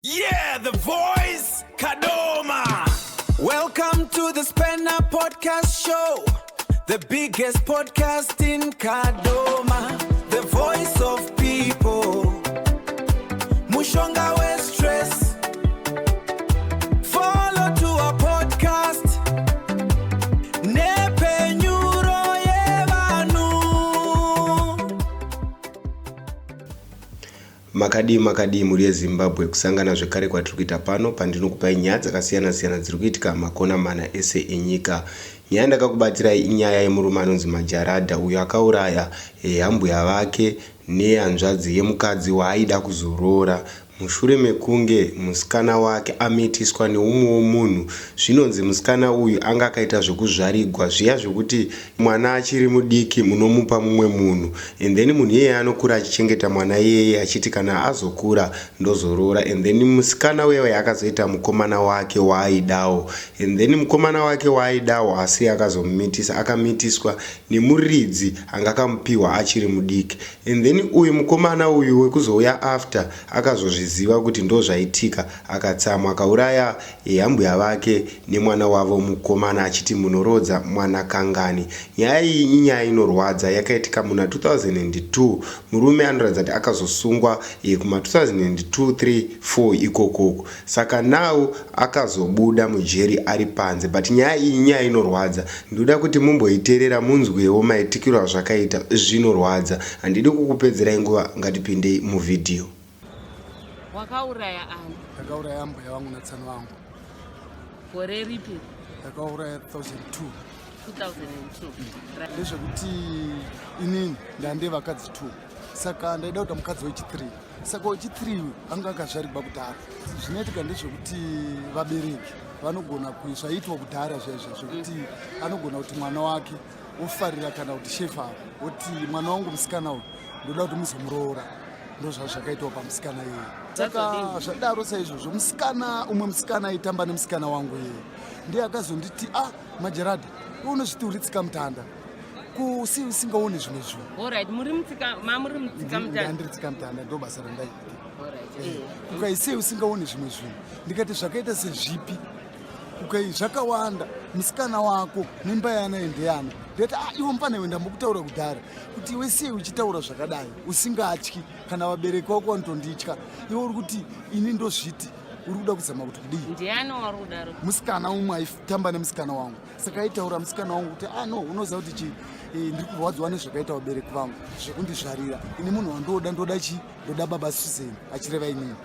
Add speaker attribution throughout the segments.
Speaker 1: Yeah, the voice, Kadoma. Welcome to the Spanner Podcast Show, the biggest podcast in Kadoma, the voice of people. Mushonga we stress. Follow to our podcast. Nepe nyuro yevanu.
Speaker 2: Makadi muri yeZimbabwe kusangana zvekare kwatiri kuita pano pandinokupai nyaya dzakasiyana-siyana dziri kuitika makona mana ese enyika. Nyaya ndakakubatirai inyaya yemurume anonzi Majaradha uyo akauraya hambuya vake nehanzvadzi yemukadzi waaida kuzoroora mushure mekunge musikana wake ametiswa neumwewo munhu. Zvinonzi musikana uyu anga akaita zvekuzvarigwa zviya zvekuti mwana achiri mudiki munomupa mumwe munhu, and then munhu iyeye anokura achichengeta mwana iyeye achiti kana azokura ndozoroora, and then musikana wewe akazoita mukomana wake waaidawo, and then mukomana wake waaidawo asi akazomumitisa, akamitiswa nemuridzi anga akamupiwa achiri mudiki, and then uyu mukomana uyu wekuzouya after akazozviziva kuti ndozvaitika, akatsamwa akauraya hambuya vake nemwana wavo mukomana achiti munorodza mwana kangani. Nyaya iyi inyaya inorwadza, yakaitika muna 2002. Murume anoratidza kuti akazosungwa kuma 2002, 3, 4 ikokoko, saka now akazobuda mujeri ari panze, but nyaya iyi nyaya inorwadza. Ndoda kuti mumboiteerera munzwewo maitikiro azvakaita, zvinorwadza. Handidi kukupedzerai nguva, ngatipindei muvhidhiyo.
Speaker 3: Wakauraya ani?
Speaker 4: Ndakauraya hambuya wangu natsana wangu.
Speaker 3: Gore ripi?
Speaker 4: Ndakauraya 2002.
Speaker 3: 2002.
Speaker 4: Ndezvekuti inini ndande vakadzi 2, saka ndaida kuita mukadzi wechi3, saka wechi3 anga akazvarigwa kudhara. Zvinoitika ndezvekuti vabereki vanogona zvaitwa kudhara zvezvo zvekuti anogona kuti mwana wake ofarira kana kuti shefa kuti mwana wangu musikana uyu ndoda kuti muzomuroora, ndozvazvakaitwa pamusikana iyeye. Saka zvadaro saizvozvo umwe musikana aitamba nemusikana wangu iyeye ndiye akazonditi Majaradha, unozviti uri tsika mutanda kusi usingaoni zvimwe zvinhu.
Speaker 3: Alright, muri mutsika mutanda.
Speaker 4: Ndiri tsika mutanda, ndo basa randaita. Alright. Ukaisei usingaoni zvimwe zvinhu. Ndikati zvakaita sezvipi? Ukai zvakawanda, musikana wako mimba yana endeyana. Ndikati iwe mupana wenda mukutaura kudhara kuti iwe sei uchitaura zvakadai usingatyi kana vabereki vako vanotonditya, iwe uri kuti ini ndozviti uri kuda kuzama kuti kudii.
Speaker 3: Ndiani wari kudaro?
Speaker 4: Musikana umwe aitamba nemusikana wangu, saka aitaura musikana wangu kuti no, unoziva kuti ndiri kurwadziwa nezvakaita vabereki vangu zvekundizvarira. Ini munhu wandoda ndoda baba Suzeni achireva inini.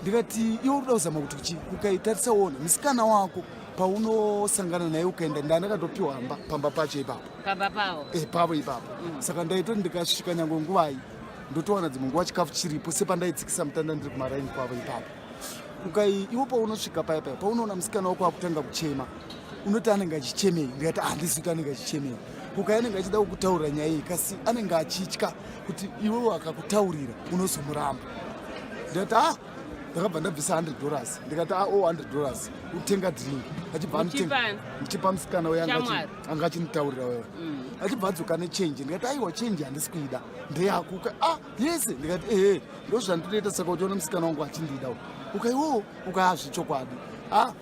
Speaker 4: Ndikati iwe uri kuda kuzama kuti ukaitarisaona musikana wako paunosangana naye ukaenda, ndandakatopiwa hamba pamba pacho ipapo.
Speaker 3: Pamba pavo?
Speaker 4: Pavo ipapo. Saka ndaitoti ndikasvika nyange nguvai ndotowana dzimwe nguva chikafu chiripo sepandaitsikisa mutanda ndiri kumaraini kwavo ipapo. Iwo paunosvika paya paunoona musikana wako akutanga kuchema, unoti anenge achichemei. Ndikati handisi kuti anenge achichemei. Anenge achida kukutaurira nyaya iyi, kasi anenge achitya kuti iwewo akakutaurira unozomuramba. Ndikati ndakabva ndabvisa $100. Ndikati $100 utenga drink. Achibva ndichipa musikana uya anga achinitaurira wewe. Achibva adzoka nechange. Ndikati aiwa change handisi kuida, ndeyako. Yese. Ndikati ndozvandoita, saka uchiona musikana wangu achindida ukaiwo ukazvichokwadi.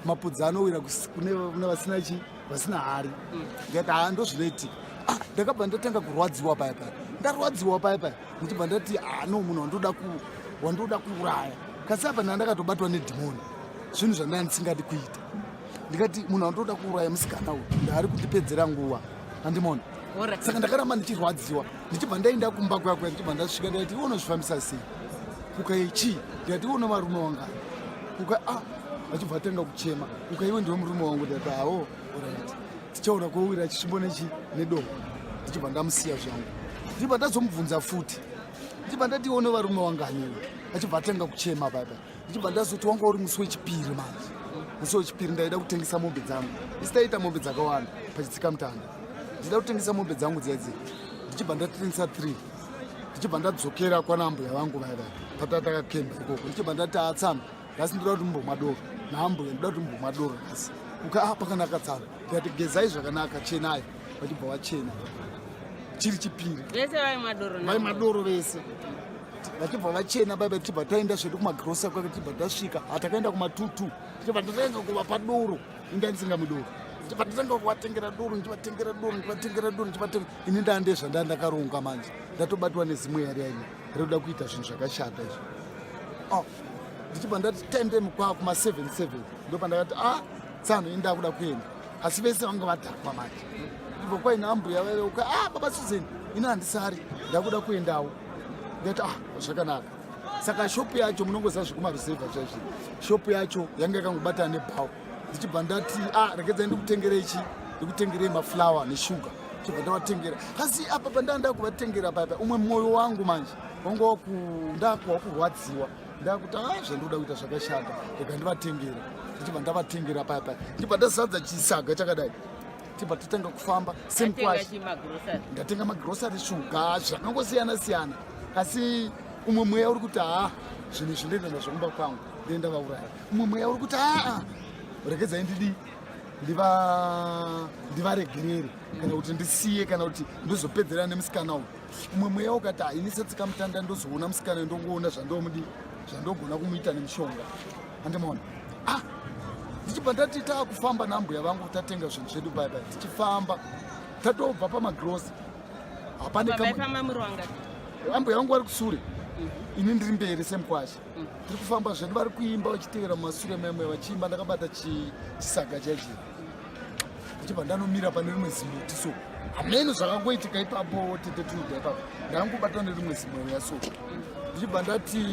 Speaker 4: Mapudzi anowira kune vasina hari. Ndikati ndozvinoitika. Ndakabva ndatanga kurwadziwa paya. Ndarwadziwa paya. Ndichibva ndati no, munhu wandoda kuuraya. Kasi apa ndakatobatwa nedhimoni, zvinhu zvandanga ndisingadi kuita. Ndikati munhu wandoda kuuraya musikana uyu ndaari kundipedzera nguva, handimona. Saka ndakaramba ndichirwadziwa, ndichibva ndaenda kumba kwako, ndichibva ndasvika ndikati iwe unozvifambisa sei? Ukaichi? Ndikati iwe unomarume wanga? Achibva atanga kuchema. Iwe ndiwe murume wangu? Ndikati alright, tichaona kowira chisvimbo nedomo. Ndichibva ndamusiya zvangu. Ndichibva ndazomubvunza futi, ndichibva ndati iwe unovarume wanganyewe? Achibva atanga kuchema papa. Ndichibva ndazoti wanga uri musi wechipiri manje. Musi wechipiri ndaida kutengesa mombe dzangu. Isitaita mombe dzakawanda pachitsika mutanda. Ndida kutengesa mombe dzangu dzedzi. Ndichibva ndatengesa 3. Ndichibva ndadzokera kwana hambuya vangu vaya patataka kemba ikoko. Ndichibva ndati tsana, ngasi ndoda kuti mumbomwa doro. Nahambuya ndoda kuti mumbomwa doro ngasi. Pakanaka tsana. Ndikati gezai zvakanaka, chenai. Vachibva vachena. Chiri chipiri.
Speaker 3: Vese vaimwa doro.
Speaker 4: Vaimwa doro vese. vachibva vachena baba tichibva taenda zvedu kumagrosa kwake tichibva tasvika hatakaenda kumatutu tichibva tatanga kuvapa doro inga ndisingamudoro tichibva tatanga kuvatengera doro ini ndandezva ndandakaronga manje ndatobatwa nezimwe yari rekuda kuita zvinhu zvakashata izvo ndichibva ndati tende mukwaa kuma7-7 ndopa ndakati tsano inda kuda kuenda asi vese vanga vadhakwa manje ndibva kwaina ambuya vaiuka baba Suzeni ina handisari ndakuda kuendawo ndati zvakanaka saka shopu yacho munongoziva zvekumarusevha chaizvo shopu yacho yanga yakangobatana nebhawu ndichibva ndati regedzai ndikutengerei maflawa neshuga chibva ndavatengera asi apa pandanda kuvatengera papa umwe mwoyo wangu manje wanga ndakurwadziwa ndakuti zvandoda kuita zvakashata rega ndivatengera ndichibva ndavatengera papa ndibva ndazadza chisaga chakadai tibva tatanga kufamba semkwashi ndatenga magrosari shuga zvakangosiyana asi umwe mweya uri kuti zvinhu zvindoenda zvakumba kwangu ndenda vauraya umwe mweya uri kuti regedzai ndivaregerere kana kuti ndisiye kana kuti ndozopedzera nemusikana uyu umwe mweya ukati ini setsika mutanda ndozoona musikana ndongoona zvandogona kumuita nemushonga handimaona ndichibva ndati taakufamba nambuya vangu tatenga zvinhu zvedu baibai tichifamba tatobva pamagrosi ambuya vangu vari kusure ini ndiri mberi semukwashi tiri kufamba zvedu vari kuimba vachitevera mumasure memwe vachiimba ndakabata chisaga chachio ndichibva ndanomira pane rimwe zimuti so hamene zvakangoitika ipapo tetetuda ipapo ndangobatwa nerimwe zimweya so ndichibva ndati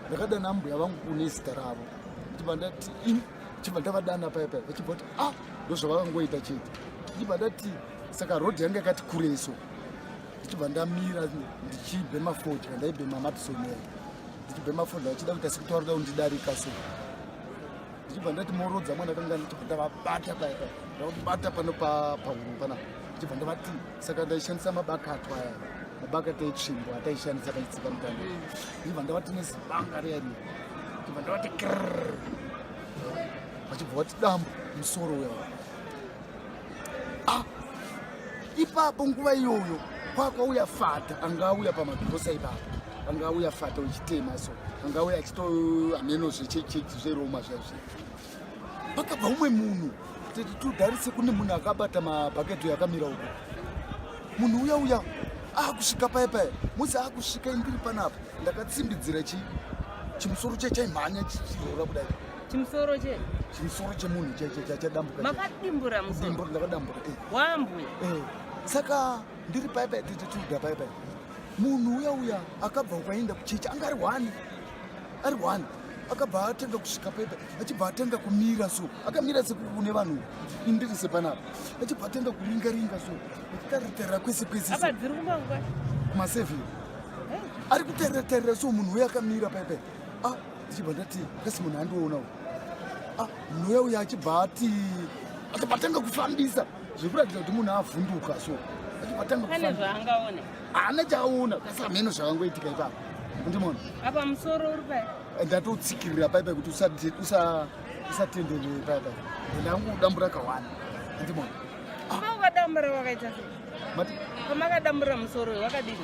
Speaker 4: ndakadana ambuya vangu kune zita ravo ndichibva ndati chibva ndavadana paipai vachibva kuti ndozvavakangoita chete ndichibva ndati saka rodhi yanga yakati kureso ndichibva ndamira ndichibhema fodya ndaibhema matisonera ndichibhema fodya vachida kuita sekutaurira undidarika so ndichibva ndati morodza mwana kanga ndichibva ndavabata paipai ndavabata pano pahuru pana ndichibva ndavati saka ndaishandisa mabakato aya mabakato etsvimbo ataishandisa kaitsika mutanda ndichibva ndavati nezibanga riyari ndichibva ndavati vachibva vati dambu musoro wewa ipapo nguva iyoyo kwakauya fata angauya pamagrosa ipapo angauya fata uchitema so angauya achitohameno zveroma zvazvo pakabva umwe munhu tidharise kune munhu akabata mabhaketo yakamira uko munhu uya akusvika paipai musi akusvika indiri panapa ndakatsimbidzira chimusoro chaimhanya chichirora kudai
Speaker 3: chimusoro
Speaker 4: chemunhu chadambuka
Speaker 3: makadimbura musoro
Speaker 4: ndakadambura
Speaker 3: wambuya
Speaker 4: saka ndiri paipai titituda paipai munhu uya akabva ukaenda kuchechi anga ari wani akabva atanga kusvika paipai achibva atanga kumira so akamira sekune vanhu indiri sepanapa achibva atanga kuringaringa so achitareterera kwese
Speaker 3: apadziri kumangwa
Speaker 4: kumasevhini ari kutereterera so munhu uya akamira paipai ndichibva ndati kasi munhu andoonawo munhu uya achibva atanga kufambisa zvekuratidza kuti munhu avhunduka so
Speaker 3: pane zvaangaona
Speaker 4: haana chaaona kasi hameno zvakangoitika ipapo ndimona
Speaker 3: apa musoro uri pai
Speaker 4: ndatotsikirira paipai kuti usatenderere paipai ndangudambura kawani ndimona
Speaker 3: ukadambura wakaita pamakadambura musoro wakadini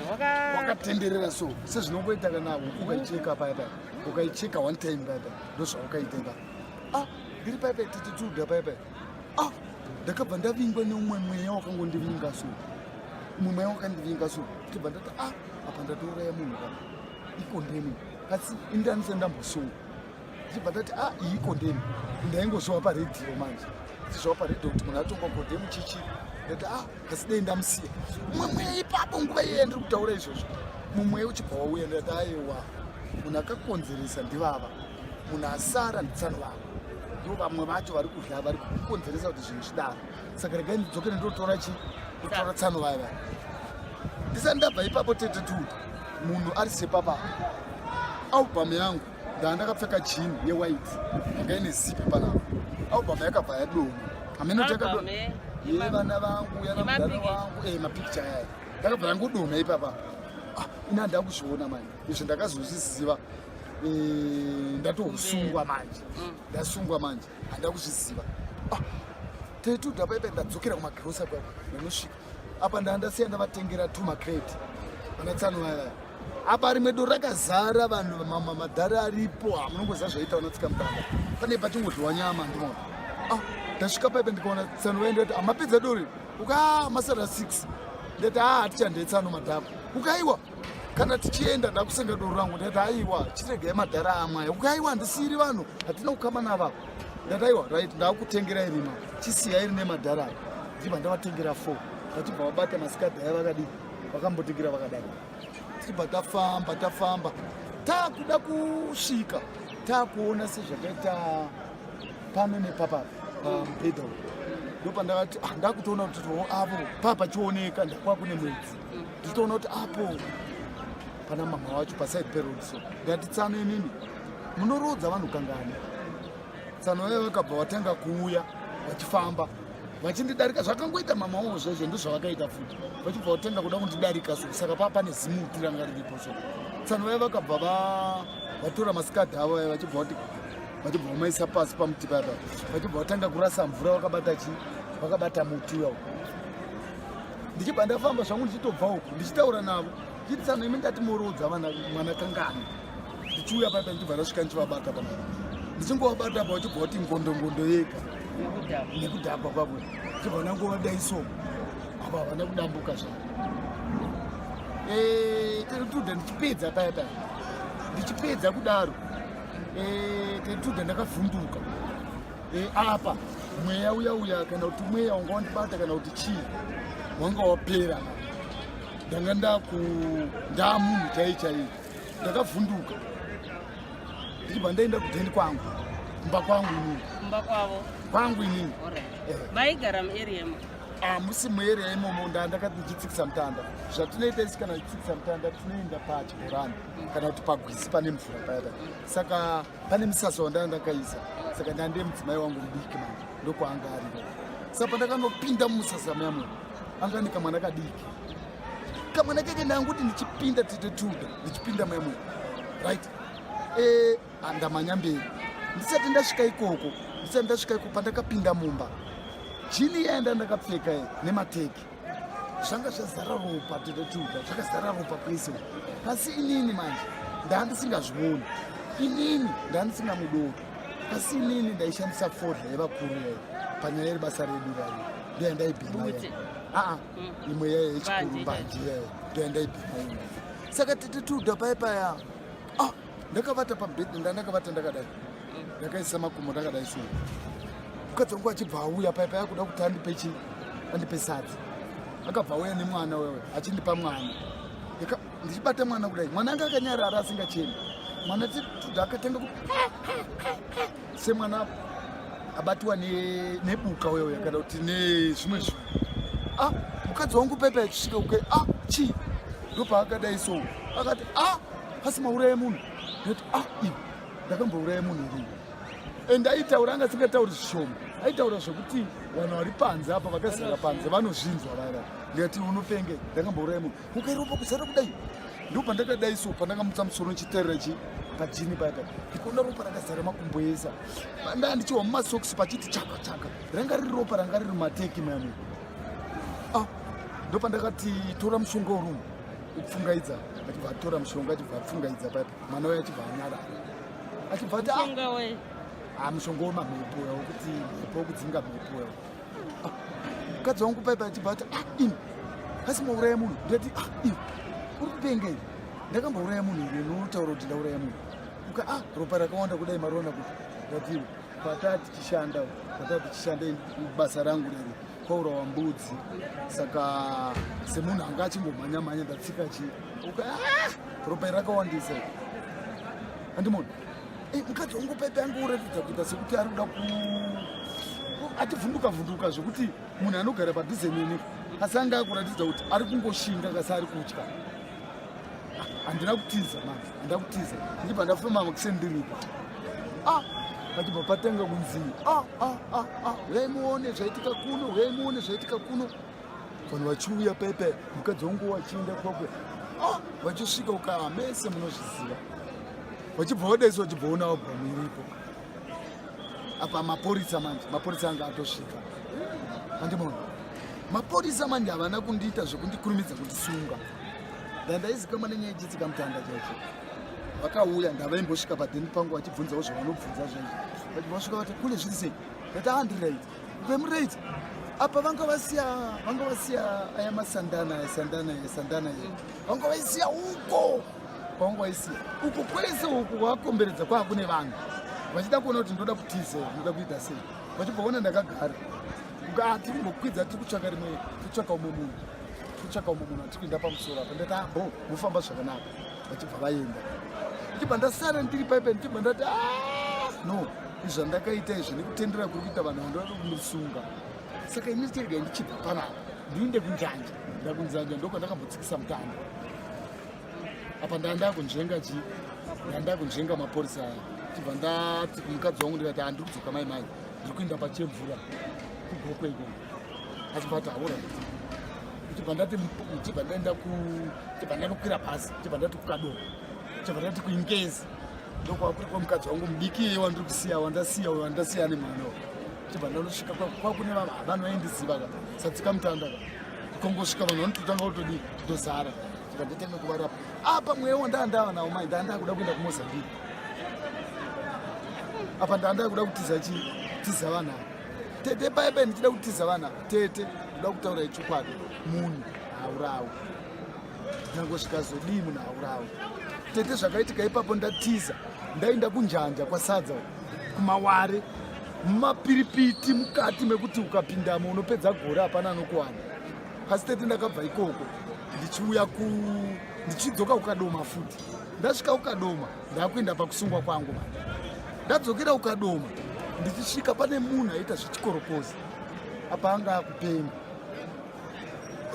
Speaker 4: wakatenderera so sezvinongoita kana huku ukaicheka paipai ukaicheka one time paipai ndozvaukaita ipapo ndiri paipai titituda paipai ndakabva ndavingwa neumwe mweya wakangondivinga so umwe mweya wakandivinga so ndibva ndati apa ndatouraya munhu ka ikondeni asi indanise ndambosunga ndibva ndati iyi ikondeni ndaingozviwa paredhiyo manje zviwa paredhiyo kuti munhu atonga kondemu chichi ndati kasi dei ndamusiya umwe mweya ipapo nguva iyeya ndiri kutaura izvozvo mumwe mweya uchibva wauya ndati aiwa munhu akakonzeresa ndivava munhu asara nditsano vavo ndo vamwe vacho vari kudya vari kukonzeresa kuti zvinhu zvidaro saka regai ndidzokere ndotora ndotora tsano vaya vaya ndisati ndabva ipapo tetetuda munhu ari sepapa albhamu yangu ndandakapfeka jini yewaiti yanga ine zipi panapa albhamu yakabva yadoma hameno takadoma yevana vangu yanamudhara wangu mapicture yaya ndakabva yangodoma ipapa ina ndakuzviona manje izvi ndakazozviziva ndatosungwa manje ndasungwa manje handa kuzviziva tetuda paipai ndadzokera kumagrosa kwako ndanosvika apa ndandasiya ndavatengera 2 macrate vanatsano vaya apa rimwe doro rakazara vanhu madhari aripo munongoziva zvaita unotsika mutanga pane pachingodliwa nyama ndimona ndasvika paipe ndikaona tsano vaenda kuti amapedza dori masara 6 ndati hatichandei tsano madhako ukaiwa kana tichienda ndakusenga doro rangu ndati aiwa chiregai madhara amwaya ukaiwa ndisiri vanhu hatina kukama navavo ndati aiwa right ndakutengerai rima chisiyai rine madhara ayo ndibva ndavatengera 4 vachibva vabata masikadhaya vakadii vakambotekera vakadai tibva tafamba takuda kusvika takuona sezvakaita pano nepapa pamupedha ndopandakati ndakutoona kuti apo papachioneka ndakwakune mwedzi nditoona kuti apo pana mama wacho paside peroad so ndati tsano inini munorodza vanhu kangani tsano vayo vakabva vatanga kuuya vachifamba vachindidarika zvakangoita mama wavo zvezvo ndozvavakaita futi vachibva vatanga kuda kundidarika so saka pane zimuti ranga riripo so tsano vayo vakabva vatora masikadhi avo aya vachibva vamaisa pasi pamuti papa vachibva vatanga kurasa mvura vakabata muti iwawo ndichibva ndafamba zvangu ndichitobva uku ndichitaura navo chiti tsano imi ndati murodza mwana kangani ndichiuya papa ndichibva ndasvika ndichivabata papa ndichingovabata pa vachibva vati ngondogondo yega nekudhakwa kwavo ndichibva ndangovadaiso apa havana kudambuka zvavo teritudha ndichipedza paya ndichipedza kudaro teritudha ndakavhunduka apa mweya uya kana kuti mweya wanga wandibata kana kuti chii wanga wapera ndanga ndamunhu chaichai ndakavhunduka ndichibva ndaenda kudheni kwangu kumba kwangu inini kwangu inini
Speaker 3: vaigara muarea
Speaker 4: musi muarea imomo ndakati ndichitsikisa mutanda zvatinoita isi kana tichitsikisa mutanda tinoenda pachibhorani kana kuti pagwisi pane mvura paya saka pane musasa wandanga ndakaisa saka ndande mudzimai wangu mudiki manje ndokwaanga ari saka pandakanopinda mumusasa muyamo anga ni kamwana kadiki kamwana keke ndanguti ndichipinda tetetudha ndichipinda muyamo right andamanya mberi ndisati ndasvika ikoko pandakapinda mumba jini yaenda ndakapfeka nemateki zvanga zvazara ropa tetetudha zvakazara ropa kwese asi inini manje ndandisingazvioni inini ndandisingamudoro asi inini ndaishandisa fodla yevakuru yayo panyaya yeri basa redu rayo ndoyandaibhema imwe yayo yechikuru mbanje yayo ndoyandaibhema saka tetetudha paya ndakavata pabhedhi ndandakavata ndakadai ndakaisa makumbo ndakadai so mukadzi wangu achibva auya paya kuda kuti andipe sadzi akabva auya nemwana wewe achindipa mwana ndichibata mwana kudai mwana anga akanyarara asingacheni mwana tetetudha akatanga semwana abatiwa nebuka wewe kana kuti nezvimwe zvinhu mukadzi wangu paipa achisvika uke chii ndopaakadai so akati asi mauraya munhu ndoti iwe ndakambouraya munhu irini ende aitaura anga singatauri zvishoma aitaura zvokuti vanhu vari panze apa vakazara panze vanozvinzwa vaya ndikati unopenge ndakambouraya munhu ukairopa kuzara kudai ndo pandakadai so pandakamutsa musoro nchitarira pajini payapa ndikuona ropa rakazara makumbo esa ndaa ndichiwa mumasokisi pachiti chaka ranga riri ropa ranga riri mateki mayamu ndo pandakati tora mushonga worumu upfungaidza achibva atora mushonga achibva apfungaidza paipa mwana wayo achibva anyarara achibva ati mushonga wemamhepo yawo kuti mhepo wokudzinga mhepo yawo mukadzi wangu paipa achibva ati ini asi mauraya munhu ndati iwe uri kupengei ndakambouraya munhu iri notaura kuti ndauraya munhu uka ropa rakawanda kudai marona kuti ndatiwe patati tichishanda basa rangu riri kwaurawa mbudzi saka semunhu anga achimbomhanya ndatsika uka ropa iri rakawandisa andimona mukadzi wangu paipa anga uratidza kuita sekuti ari kuda ativhunduka zvokuti munhu anogara padhuze neni asi anga akuratidza kuti ari kungoshinga kasi ari kutya handina kutiza manje handakutiza ndibva ndafamba makusendiripa pachibva patanga kunzii uyaimuone zvaitika kuno vanhu vachiuya paipa mukadzi wangu wachienda kwakwe vachisvika uka mese munozviziva vachibva vadaiso vachibva ona wabhamu iripo apa mapurisa anga atosvika andimona mapurisa manje havana kundiita zvekundikurumidza kundisunga Ndandaizikamwa nenyaya ichitsika mutanda chaicho. Vakauya ndavaimbosvika padheni pangu vachibvunzawo zvavanobvunza zvaizvo. Vachivasvika vati kune zviri sei? Ndati handireit. Kwemureit. Apa vanga vasiya aya masandana sandana. Vanga vaisiya uko. Vanga vaisiya. Uko kwese uko wakomberedza kwakune vanhu. Vachida kuona kuti ndoda kutiza, ndoda kuita sei. Vachibvaona ndakagara. Ukati kumbokwidza tiri kutsvaka rimwe, kutsvaka umwe munhu atikuenda pamusoro apa. Ndati bo mufamba zvakanaka. Vachibva vaenda. Ndichibva ndasara ndiri paipa ndichibva ndati no, izvo ndakaita izvi nekutendera kuri kuita vanhu vandoda kumusunga. Saka ini tirega ndichibva panapa ndiinde kunjanja. Ndakunzanja ndokwandakambotsikisa mutanda. Apa ndakunzvenga mapurisa aya. Ndichibva ndati kumukadzi wangu ndikati handiri kudzoka mai ndiri kuenda pachemvura kugokwe ikoko. Achibva kuti aura ndichibva ndakwira pasi. Ndichibva ndati kukadoro. Ndichibva ndati kuingezi. Ndokwakuri kwamukadzi wangu mudiki wandiri kusiya wandasiya nemwanawo. Ndichibva ndanosvika kwakune vanhu vaindiziva satsika mutanda kongosvika vanhu vanototanga kutodi ndozara. Ndichibva ndatanga kuvarapa. Apa mweya wandandava nawo mai ndandakuda kuenda kuMozambique. Apa ndandakuda kutiza vanhu. Tete paipa ndichida kutiza vanhu. Tete ndoda kutaura ichokwadi. Munhu haurawi. Ndangosvika zodii munhu haurawi. Tete zvakaitika ipapo ndatiza. Ndaenda kunjanja kwasadza kumaware. Mumapiripiti mukati mekuti ukapindamo unopedza gore hapana anokuwana. Asi tete ndakabva ikoko. Ndichidzoka ukadoma futi. Ndasvika ukadoma ndakuenda pakusungwa kwangu. Ndadzokera ukadoma ndichisvika pane munhu aita zvichikorokozi. Apa anga akupenga.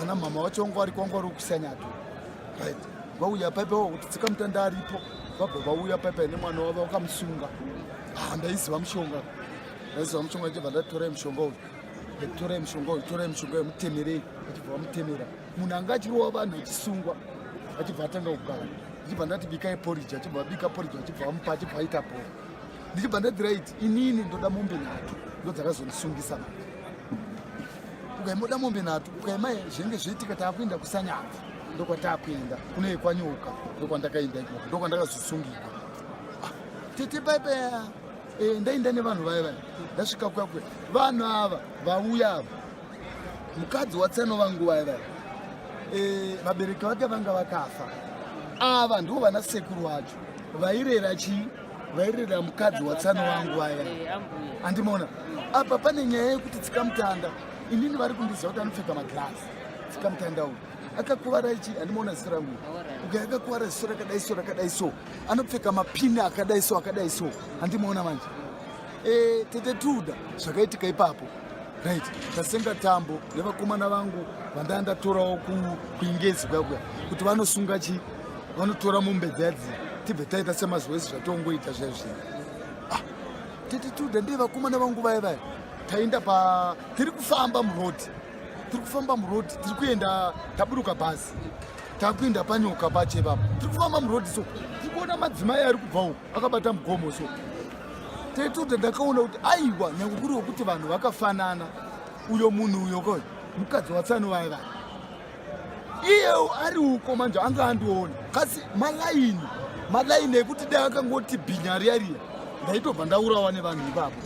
Speaker 4: Ana mama wacho wangu ari kwangu ari kusanyato. Right. Vauya paipa wakutsika mutanda aripo. Vabva vauya paipa nemwana wavo wakamusunga. Ndaiziva mushonga. Ndichabva ndatorai mushonga uyu. Torai mushonga mutemerei. Achibva vamutemera. Munhu anga achirova vanhu achisungwa. Achibva atanga kugara. Ndichibva ndati bikai porridge. Achibva abika porridge. Achibva amupa. Achibva aita bhora. Ndichibva ndati right, inini ndoda mombe 3 ndodzakazondisungisa manje. Ukaimoda mombe 3 ukaima zvenge zviitika taakuenda kusanyavu ndokwataakuenda kune kwanyoka ndokwandakaenda ikoko ndokwandakazosungirwa. Tete paipa ndaenda nevanhu vaya ndasvika kwakwe vanhu ava vauya ava mukadzi watsano vangu vaya vabereki vake vanga vakafa. Ava ndivo vana sekuru vacho vairera mukadzi watsano wangu vaya. Andimona apa pane nyaya yekuti tsika mutanda inini vari kundiziva kuti anopfeka magirasi. Tsika mutanda uyu akakuvara ichi andimona zita rangu. Akakuvara ziso rakadai so anopfeka mapini akadai so andimona manje. Tete Tuda zvakaitika ipapo. Right, tasenga tambo nevakomana vangu vandandatorawo kuingezi kwakwa kuti vanosunga vanotora mombe dzadzi tibve taita semazivesi zvatongoita zvaizvi. Tete Tuda ndiye vakomana vangu vaya taenda tiri kufamba murodhi tiri kuenda taburuka bhazi takuenda panyoka pache ipapo tiri kufamba murodhi so tiri kuona madzimai ari kubva uko akabata mugomo so. Tete Tuda ndakaona kuti aiwa nyange kuri wekuti vanhu vakafanana. Uyo munhu uyo mukadzi watsano vaya iye ari uko manje anga andiona kasi malaini ekuti dai akangoti bhinya riya ndaitobva ndaurawa nevanhu ipapo.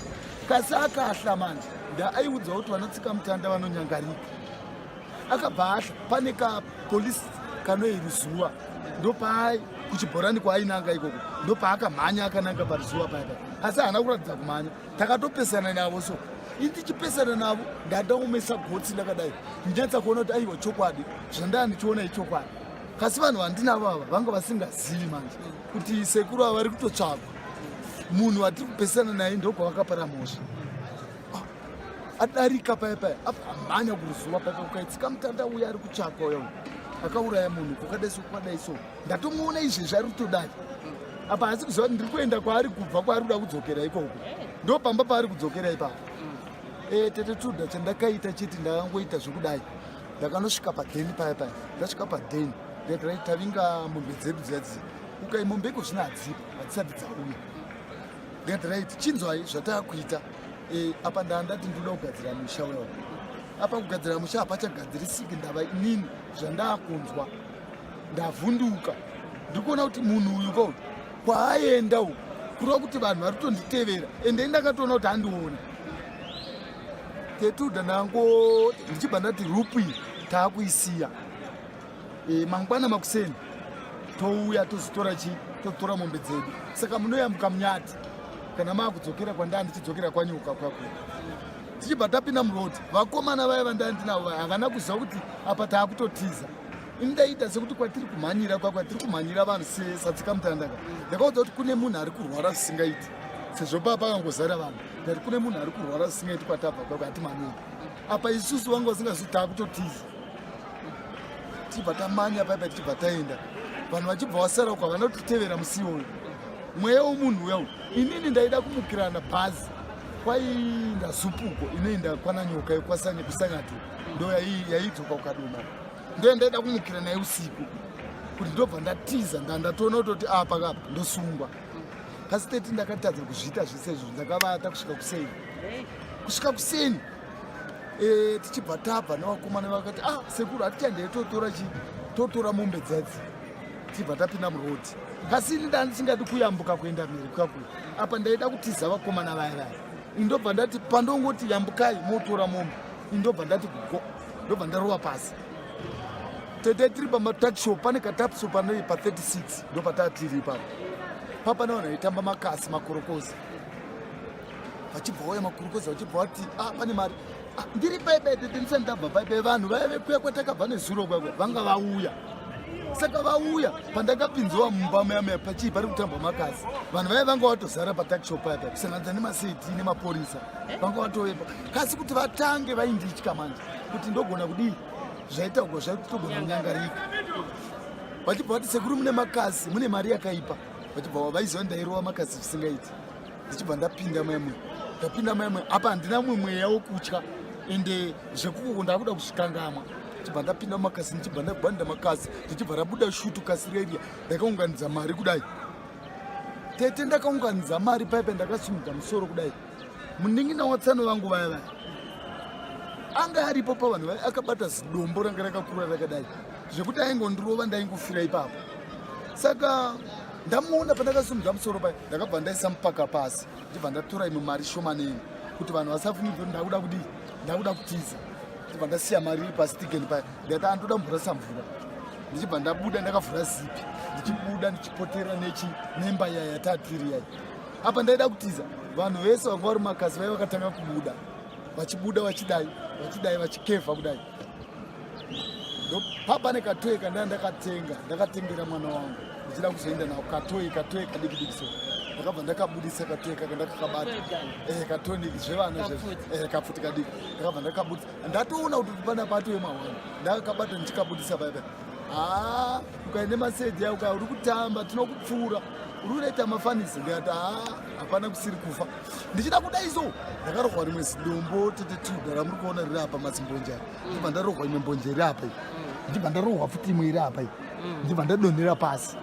Speaker 4: Kasi akahla manje aiudza kuti vanotsika mutanda vanonyangarika. Akabva ahla pane kapolisi kanoiruzuva ndopaai kuchibhorani kwaainanga ikoko ndopaakamhanya akananga paruzuva paya asi haana kuratidza kumhanya. Takatopesana navo so indichipesana navo ndandaomesa gotsi ndakadai ndinyatsa kuona kuti aiwa chokwadi zvandaa ndichiona ichokwadi. Kasi vanhu vandinavo ava vanga vasingazivi manje kuti sekuru ava vari kutotsvagwa. Munhu watiri kupesana naye ndokwavakapara mhosva. Adarika paya amhanya kuruzuva paya ukaitsika mutanda uya ari kutsvakwa uya akauraya munhu kwakadai so ndatomuona izvezvi ari kutodai. Apa hasi kuziva kuti ndiri kuenda kwaari kubva kwaari kuda kudzokera ikoko ndopamba paari kudzokera ipapo. Tete Tuda chandakaita chiti ndakangoita zvekudai ndakanosvika padheni paya ndasvika padheni ndakati tavinga mombe dzedu dzadzi ukaimombe iko zvina hadzipa hadzisati dzauya. Ndakati chinzwai zvataakuita apa ndandati ndoda kugadzira musha wewo. Apa kugadzira musha hapachagadzirisiki ndava inini zvandaakunzwa ndavhunduka ndikuona kuti munhu uyu ko kwaaenda uku kurova kuti vanhu vari kutonditevera ende ndakatoona kuti handiona tetudha ndango ndichibva ndati rupi taakuisiya mangwana makuseni touya tozotora totora mombe dzedu saka munoyambuka munyati kana maakudzokera kwandaa ndichidzokera kwanyuka kwakwe tichibva tapinda murodi vakomana vaya vandandinavo havana kuziva kuti apa taakutotiza indaita sekuti kwatiri kumhanyira kwatiri kumhanyira vanhu sesatsika mutandaka ndakaudza kuti kune munhu ari kurwara zvisingaiti sezvo paa pakangozara vanhu ndati kune munhu ari kurwara zvisingaiti kwatabva kwakwe hatimhanyiri apa isusu vanga vasingazivi taakutotiza tichibva tamanya paipa tichibva taenda vanhu vachibva vasara uko havana kutitevera musi iwoyo mweya womunhu uya uyu inini ndaida kumukirana bhazi kwai ndazupuko inoenda kwananyoka yekwasanye kusangati ndo yaidzoka ukadoma ndo ndaida kumukira naye usiku kuti ndobva ndatiza ndatoona kutoti apa kapa ndosungwa kasi teti ndakatadza kuzviita zvese izvo ndakavata kusvika kuseni tichibva tabva navakomana vakati sekuru hatichandei totora mombe dzadzi tichibva tapinda murodi kasi ini ndandisingadi kuyambuka kuenda mhiri kwakwe apa ndaida kutiza vakomana vaya indobva ndati pandongoti yambukai motora mombe indobva ndati kugo ndobva ndarova pasi tete tiri pamatakshop pane katapshop anoi pa36 ndopatatiri ipapo papa navanhu vaitamba makasi makorokozi vachibva wauya makorokozi vachibva vati pane mari ndiri paipai tete ndisani ndabva paipai vanhu vaya vekuya kwatakabva nezuro kwakwe vanga vauya saka vauya pandakapinziwa mumba muyamaya pachii pari kutamba makasi vanhu vaya vanga vatozara patakshop paipa kusanganisa nemaseti nemaporisa vanga vatoepa kasi kuti vatange vainditya manje kuti ndogona kudii zvaita uko zvaitogona kunyangarika vachibva vati sekuru mune makasi mune mari yakaipa vachibva vaiziva ndairova makasi zvisingaiti ndichibva ndapinda mayamwe apa handina mumwe mweya wokutya ende zvekuko ndakuda kusvikangamwa ndichibva ndapinda makasi ndichibva ndagwanda makasi ndichibva rabuda shutu kasireria ndakaunganidza mari kudai tete ndakaunganidza mari paipa ndakasimudza musoro kudai munin'ina watsano vangu vaya vaya anga aripo pavanhu vai akabata zidombo ranga rakakura rakadai zvekuti aingondirova ndaingofira ipapo saka ndamuona pandakasimudza musoro pai ndakabva ndaisa mupaka pasi ndibva ndatora imwe mari shomaneni kuti vanhu vasafungidzwa ndakuda kudii ndakuda kutiza ndibva ndasiya mari iri pasitigeni pai ndikati andoda mvura samvura ndichibva ndabuda ndakavhura zipi ndichibuda ndichipotera nemba yaya yatatiri yai apa ndaida kutiza vanhu vese vanga vari makasi vai vakatanga kubuda vachibuda vachidai vachikevha kudai papa nekatoyi kandaa ndakatengera mwana wangu ndichida kuzoenda nawo katoyi kadikidiki so ndakabva ndakabudisa katoyi kaka ndakakabata katoniki zvevana kafuti kadiki ndakabva ndakabudisa ndatoona kuti pana patoye mahwani ndakakabata ndichikabudisa paipai ukaende masedi ya uka uri kutamba tinokupfuura uri kunoita mafanisi ndikati hapana kusiri kufa ndichida kudaiso ndakarohwa rimwe zidombo tete ramuri kuona riri apa mazimbonje ndibva ndarohwa imwe mbonje iri apa ndibva ndarohwa futi imwe iri apa ndibva ndadonhera pasi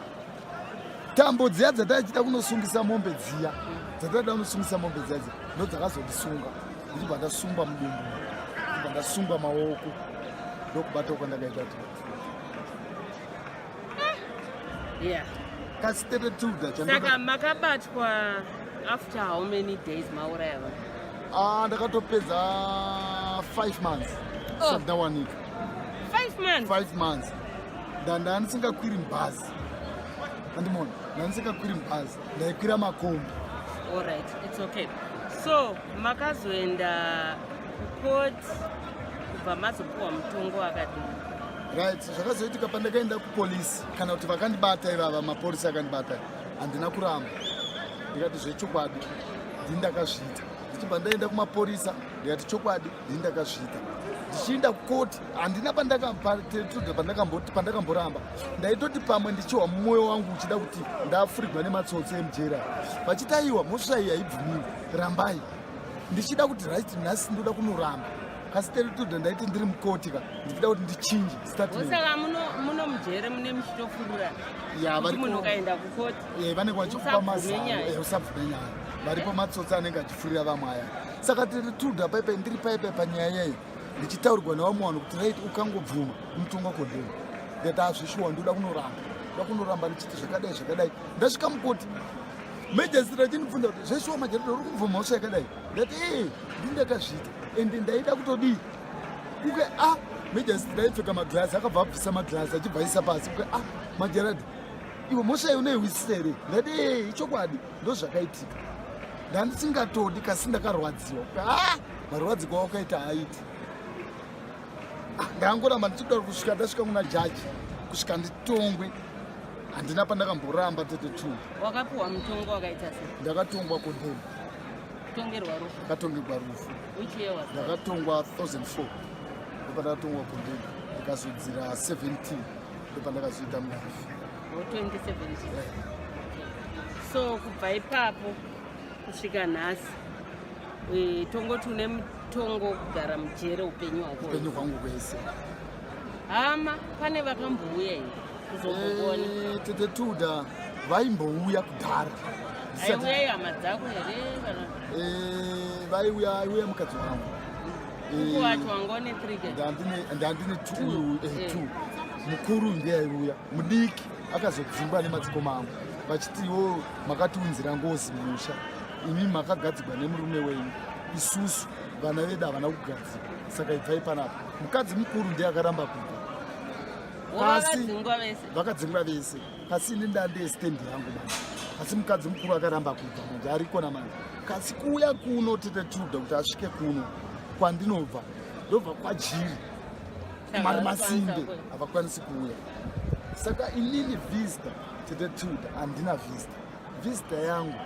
Speaker 4: tambo dziya dzatachida kunosungisa mombe dziya dzatada kunosungisa mombe dziya ndo dzakazondisunga ndichibva ndasungwa mudumbu ndibva ndasungwa maoko ndokubata kwandakaita kasi tete
Speaker 3: saka makabatwa after how many days mauraya vanhu
Speaker 4: ndakatopedza 5 months sandawanika 5 months ndandisingakwiri mbhazi andimona ndandisingakwiri mbhazi ndaikwira makombi.
Speaker 3: Alright, it's okay. So makazoenda kucourt kubva mazopuwa mutongo wakadini?
Speaker 4: Right, zvakazoitika pandakaenda kupolisi kana kuti vakandibata ivava mapolisi akandibata handina kuramba ndikati zvechokwadi ndindakazviita ndichibva ndaenda kumapolisa ndikati chokwadi ndindakazviita ndichienda kukoti handina pandakamboramba ndaitoti pamwe ndichiwa mumwoyo wangu uchida kuti ndafurigwa nematsotsi emujera vachitaiwa mosvai haibvumiwi rambai ndichida kuti right nhasi ndoda kunoramba kasi teritudha ndaiti ndiri mukotika ndichida kuti ndichinje statement.
Speaker 3: Saka muno mujere mune muchitofurura kuti munhu ukaenda kukoti
Speaker 4: vanenge vachikupa mazano usabvume nyaya varipo matsotsi anenge achifurira vamwe aya saka teritudha paipai ndiri paipai panyaya yayo ndichitaurirwa navamwe vanhu kuti right ukangobvuma mutongo kodheni ndati azvishuwa ndoda kunoramba ndichiti zvakadai ndasvika mukoti Majesty achinibvunza kuti zveshuwa Majesty uri kubva mhosva yakadai ndati ndindakazviita ende ndaida kutodii uke Majesty ndaipfeka magirazi akabva abvisa magirazi achibvaisa pasi uke Majesty iwe mhosva iyi unoiwisisa here ndati ichokwadi ndozvakaitika ndandisingatodi kasi ndakarwadziwa marwadziko wakaita haaiti ndangoramba ndichida kusvika ndasvika kuna jaji kusvika nditongwe handina pandakamboramba 32
Speaker 3: wakapiwa mutongo wakaita sei
Speaker 4: ndakatongwa kondemu
Speaker 3: kutongerwa rufu
Speaker 4: ndakatongerwa rufu
Speaker 3: which year was
Speaker 4: ndakatongwa 2004 ndopandakatongwa kondemu ndikazodzira 17 ndopandakazoita murafi
Speaker 3: 2017 so kubva ipapo kusvika nhasi tongoti une mutongo kugara mujere upenyu
Speaker 4: hwangu kwese
Speaker 3: hama pane vakambouya here kuzokuona
Speaker 4: tete Tuda vaimbouya kudhara
Speaker 3: aiuya hama dzako here
Speaker 4: vaiuya mukadzi wangu
Speaker 3: watu wangone 3
Speaker 4: ndandine 2 mukuru ndiye aiuya mudiki akazodzingwa nemadzikoma angu vachitiwo makatiunzira ngozi mumusha imi makagadzirwa nemurume wenyu isusu vana vedu havana kugadzirwa saka ibvai panapa mukadzi mukuru ndiye akaramba kubva vakadzingwa vese kasi ini ndandestendi yangu manje asi mukadzi mukuru akaramba kubva manje arikona manje kasi kuuya kuno tete Tuda kuti asvike kuno kwandinobva ndobva kwajiri kumari masinde havakwanisi kuuya saka inini vista tete Tuda handina vista yangu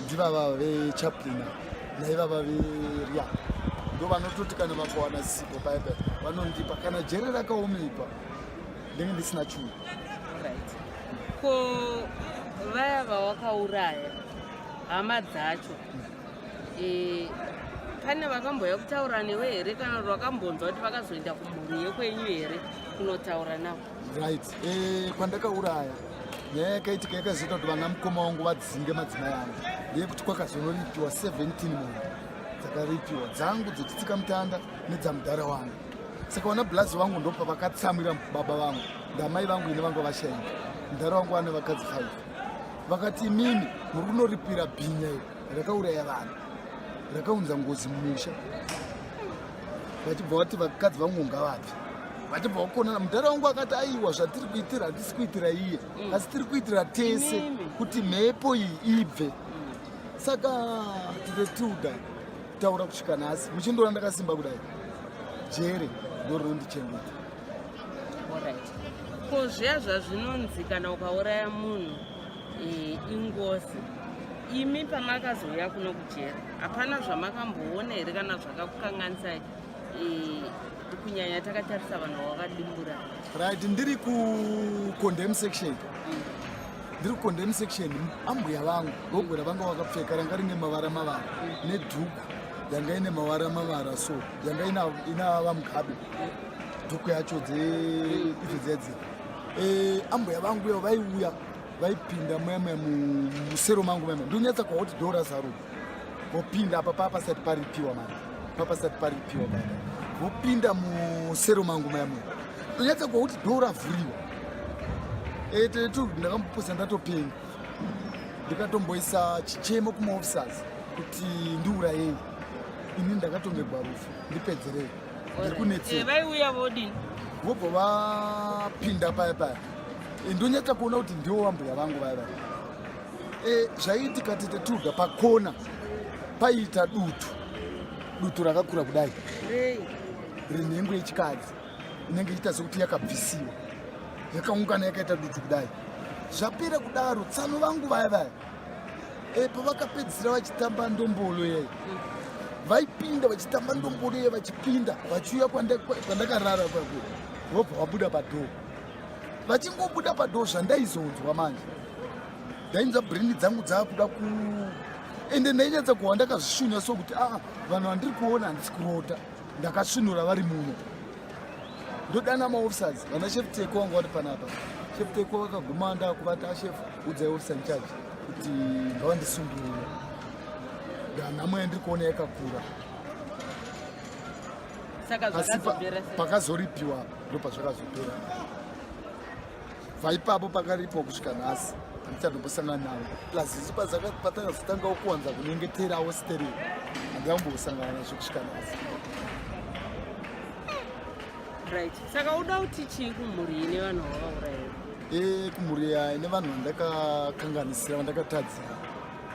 Speaker 4: ndivava vechaplina naivava veria ndo vanototi kana vakawana sipo paipa vanondipa kana jere rakaomekwa ndenge ndisina chui
Speaker 3: ko vaya vawakauraya hama dzacho pane vakamboya kutaura newe here kana vakambonzwa kuti vakazoenda kumhuri yekwenyu here kunotaura navo
Speaker 4: right kwandakauraya nyaya yakaitika yakazoita kuti vana mukoma wangu vadzinge madzimai angu ndeyekuti kwakazonoripiwa 17 mombe dzakaripiwa dzangu dzochitsika mutanda nedzamudhara wangu saka vana bulazi vangu ndopa vakatsamwira baba vangu ndamai vangu ine vanga vashaika mudhara wangu vane vakadzi 5 vakati imimi muri kunoripira bhinya iyo rakauraya vanhu rakaunza ngozi mumusha vachibva vati vakadzi vangu ngavapi vachibva vakonana mudhara wangu akati aiwa zvatiri kuitira hatisi kuitira iye asi tiri kuitira tese kuti mhepo iyi ibve saka tete Tuda taura kusvika nhasi muchindoona ndakasimba kudai jere ndorinondichengeta
Speaker 3: ko zviya zvazvinonzi kana ukauraya munhu ingozi imi pamakazouya kuno kujera hapana zvamakamboona here kana zvakakukanganisai kunyanya takatarisa vanhu vakadimbura
Speaker 4: right ndiri kukondem section ambuya vangu rogwera vanga vakapfeka ranga rine mavara nedhuku yanga ine mavara so yanga ina vamugabe dhuku yacho dzedzedze ambuya vangu iyo vaiuya vaipinda mwemwe musero mangu mwemwe ndonyatsa kwakuti dhora zaro vopinda apa papasati paripiwa bada vopinda musero mangu mwemwe ndonyatsa kwakuti dhora vhuriwa tetu ndakamboposa ndatopenga ndikatomboisa chichemo kumaofficers kuti ndiurayei ini ndakatongerwa rufu ndipedzerei ndiri kunetsera
Speaker 3: vaiuya vodini
Speaker 4: vobva vapinda paya ndonyatsa kuona kuti ndiwo vambuya vangu vaya zvaiitika tete Tuda pakona paiita dutu rakakura kudai renhengo yechikadzi inenge iita sekuti yakabvisiwa yakaungana yakaita dutu kudai zvapera kudaro tsano vangu vaya pavakapedzisira vachitamba ndombolo yei vaipinda vachitamba ndombolo yei vachipinda vachiuya kwandakarara vobva vabuda padhoo vachingobuda padhoo zvandaizonzwa manje ndainza brini dzangu dzakuda ende ndainyatsa kuwa ndakazvishunya sokuti vanhu vandiri kuona handisi kurota ndakasvinura vari muno ndodana maofficers vana chef teko wangu vari panapa chef teko vakaguma ndakuvati chef udzai officer in charge kuti ngavandisungurire ndanhamo yandiri kuona yakakura asi pakazoripiwa ndo pazvakazopera vaipapo pakaripo kusvika nhasi handichatombosangana navo plus isu patakazotanga kuwanza kunyengeterawo stereo handiyambosangana nazvo kusvika nhasi.
Speaker 3: Right. Saka uda kuti chii kumhuri ine vanhu vavauraya?
Speaker 4: Kumhuri ine vanhu vandakakanganisira vandakatadzira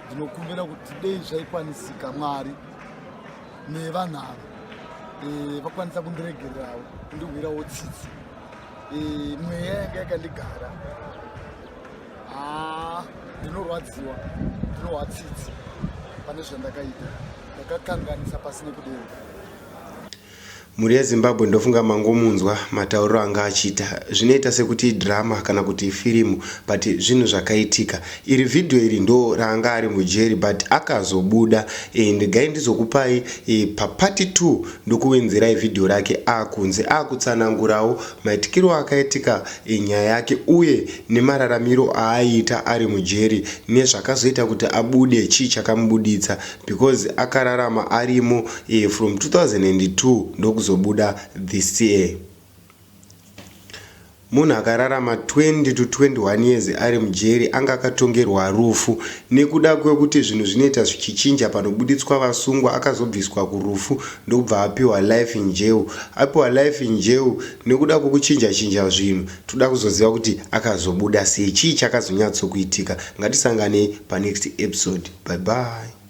Speaker 4: ndinokumbira kuti dei zvaikwanisika Mwari nevanhu ava vakwanisa kundiregererawo kundiwirawo tsitsi. Mweya yanga yakandigara ndinorwadziwa ndinohwa tsitsi pane zvandakaita ndakakanganisa pasine kudereka.
Speaker 2: Mhuri yeZimbabwe ndofunga mangomunzwa matauriro anga achiita zvinoita sekuti drama kana kuti firimu but zvinhu zvakaitika. Iri video iri ndo raanga ari mujeri but akazobuda ndigai ndizokupai papati 2 ndokuwenzerai video rake akunze akutsanangurawo maitikiro akaitika nyaya yake uye nemararamiro aaita ari mujeri nezvakazoita kuti abude chii chakamubuditsa because akararama arimo from 2002 ndokuzobuda this year. Munhu akararama 20 to 21 years ari mujeri anga akatongerwa rufu nekuda kwekuti zvinhu zvinoita zvichichinja panobuditswa vasungwa akazobviswa kurufu ndobva apiwa life in jail. Apiwa life in jail nekuda kwekuchinja chinja zvinhu toda kuzoziva kuti akazobuda sei chii chakazonyatsokuitika. Ngatisanganei pa next episode. Bye bye.